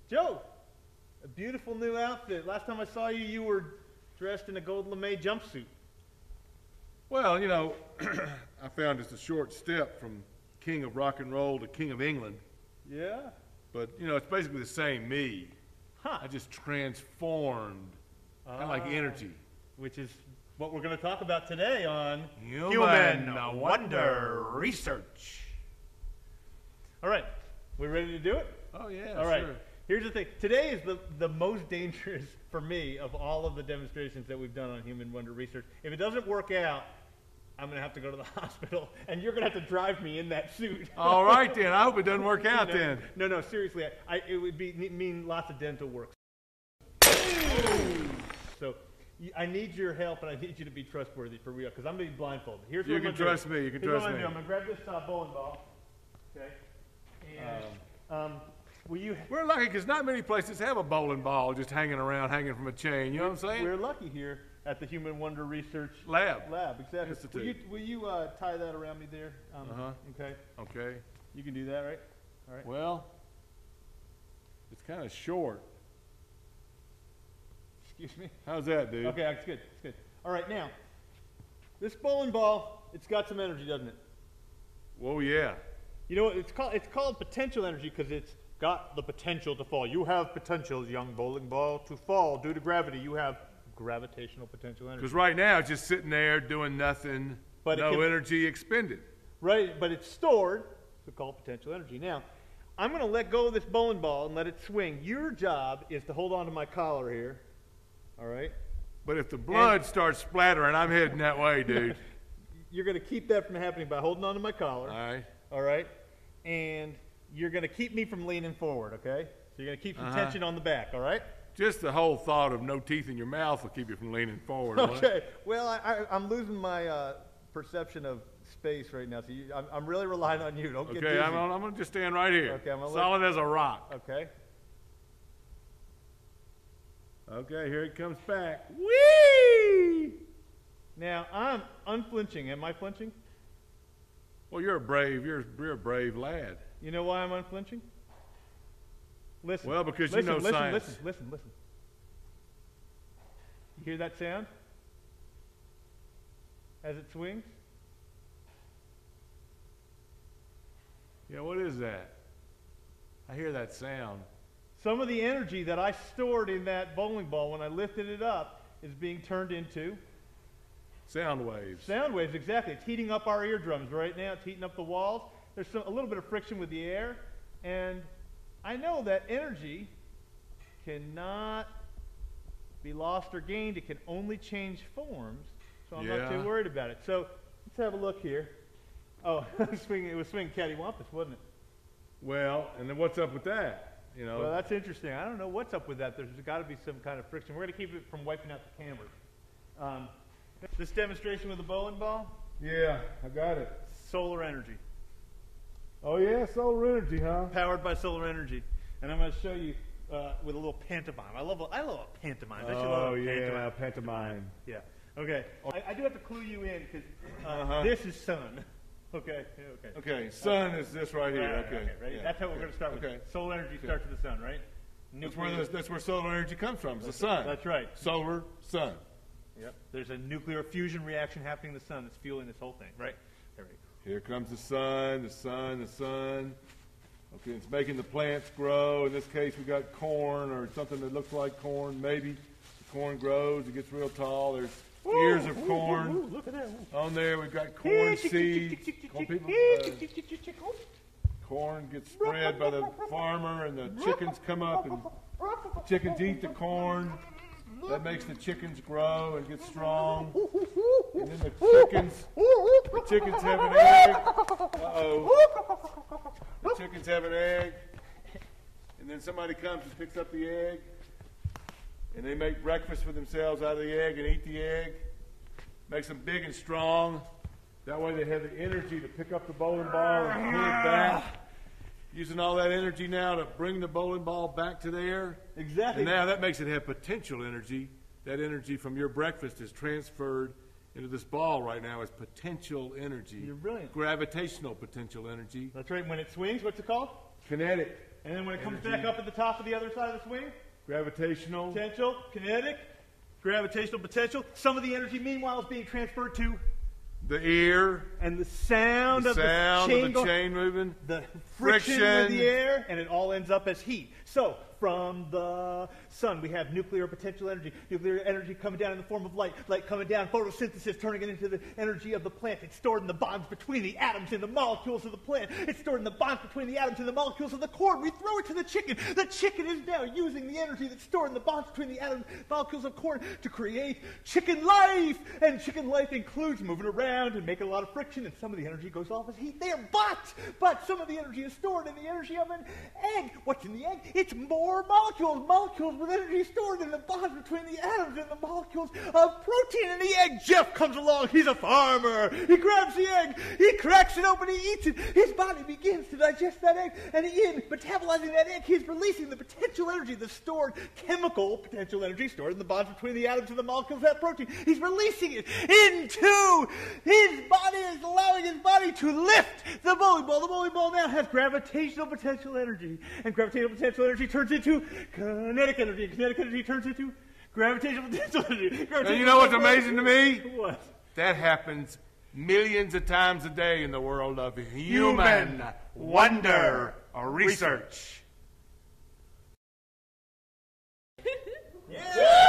Joe, a beautiful new outfit. Last time I saw you, you were dressed in a gold lame jumpsuit. Well, you know, I found it's a short step from king of rock and roll to king of England. Yeah? But, you know, it's basically the same me. Huh. I just transformed, kind of like energy. Which is what we're going to talk about today on Human Wonder Research. All right, we ready to do it? Oh, yeah, All right. sure. Here's the thing. Today is the most dangerous for me of all of the demonstrations that we've done on Human Wonder Research. If it doesn't work out, I'm going to have to go to the hospital, and you're going to have to drive me in that suit. All right, then. I hope it doesn't work out, then. No, seriously. It would mean lots of dental work. So I need your help, and I need you to be trustworthy for real, because I'm being blindfolded. Here's what You can trust me. You can trust me. I'm going to grab this bowling ball. Okay. And we're lucky because not many places have a bowling ball just hanging around, hanging from a chain. You know what I'm saying? We're lucky here at the Human Wonder Research Lab, exactly. Institute. Will you tie that around me there? Okay. Okay. You can do that, right? All right. Well, it's kind of short. Excuse me? How's that, dude? Okay, it's good. It's good. All right, now, this bowling ball, it's got some energy, doesn't it? Whoa, yeah. You know what it's called? It's called potential energy because it's got the potential to fall. You have potential, young bowling ball, to fall due to gravity. You have gravitational potential energy. Because right now it's just sitting there doing nothing, but no energy expended. Right, but it's stored, so called potential energy. Now, I'm going to let go of this bowling ball and let it swing. Your job is to hold on to my collar here, all right? But if the blood starts splattering, I'm heading that way, dude. You're going to keep that from happening by holding on to my collar. All right. All right? And you're going to keep me from leaning forward, okay? So you're going to keep some tension on the back, all right? Just the whole thought of no teeth in your mouth will keep you from leaning forward. Okay. Well, I'm losing my perception of space right now, so I'm really relying on you. Don't get dizzy. Okay, I'm going to just stand right here. Okay, I'm solid as a rock. Okay. Okay, here it comes back. Whee! Now, I'm unflinching. Am I flinching? Well, you're a brave lad. You know why I'm unflinching? Listen. Well, because you know science. Listen. You hear that sound? As it swings? Yeah, what is that? I hear that sound. Some of the energy that I stored in that bowling ball when I lifted it up is being turned into sound waves. Sound waves, exactly. It's heating up our eardrums right now. It's heating up the walls. There's a little bit of friction with the air. And I know that energy cannot be lost or gained. It can only change forms. So I'm not too worried about it. So let's have a look here. Oh, it was swinging cattywampus, wasn't it? Well, and then what's up with that? You know. Well, that's interesting. I don't know what's up with that. There's got to be some kind of friction. We're going to keep it from wiping out the cameras. This demonstration with the bowling ball? Yeah, I got it. Solar energy. Oh yeah, solar energy, huh? Powered by solar energy. And I'm going to show you with a little pantomime. I love a pantomime. Oh yeah, pantomime. Yeah. Okay. I do have to clue you in because this is sun. Okay. Okay. Sun is this right here. Okay. Ready? Yeah. That's how we're going to start with. Okay. Solar energy starts with the sun, right? That's where solar energy comes from. It's the sun. That's right. Solar, sun. Yep. There's a nuclear fusion reaction happening in the sun that's fueling this whole thing, right? There we go. Here comes the sun, the sun, the sun. Okay, it's making the plants grow. In this case, we got corn or something that looks like corn, maybe. The corn grows, it gets real tall. There's ears of corn. Look at that. On there, we've got corn seeds. Corn gets spread by the farmer, and the chickens come up, and chickens eat the corn. That makes the chickens grow and get strong. And then the chickens have an egg. The chickens have an egg. And then somebody comes and picks up the egg. And they make breakfast for themselves out of the egg and eat the egg. Makes them big and strong. That way they have the energy to pick up the bowling ball and pull it back. Using all that energy now to bring the bowling ball back to the air. Exactly. And now that makes it have potential energy. That energy from your breakfast is transferred into this ball right now as potential energy. You're brilliant. Gravitational potential energy. That's right. When it swings, what's it called? Kinetic. And then when it comes Energy. back up at the top of the other side of the swing, Gravitational. potential, kinetic, gravitational potential. Some of the energy, meanwhile, is being transferred to, The ear. and the sound, The of sound the of chain, the chain moving. the friction with Friction. the air, and it all ends up as heat. So, from the sun, we have nuclear potential energy. Nuclear energy coming down in the form of light. Light coming down, photosynthesis, turning it into the energy of the plant. It's stored in the bonds between the atoms and the molecules of the plant. It's stored in the bonds between the atoms and the molecules of the corn. We throw it to the chicken. The chicken is now using the energy that's stored in the bonds between the atoms, molecules of corn to create chicken life. And chicken life includes moving around and making a lot of friction, and some of the energy goes off as heat there. But some of the energy is stored in the energy of an egg. What's in the egg? It's more molecules. Molecules with energy stored in the bonds between the atoms and the molecules of protein in the egg. Jeff comes along. He's a farmer. He grabs the egg. He cracks it open. He eats it. His body begins to digest that egg. And in metabolizing that egg, he's releasing the potential energy, the stored chemical potential energy stored in the bonds between the atoms and the molecules of that protein. He's releasing it into his body. Is allowing his body to lift the bowling ball. The bowling ball now has gravitational potential energy. And gravitational potential energy turns into kinetic energy. Kinetic energy turns into gravitational potential energy. And you know what's amazing to me? What? That happens millions of times a day in the world of human wonder or research. Yeah!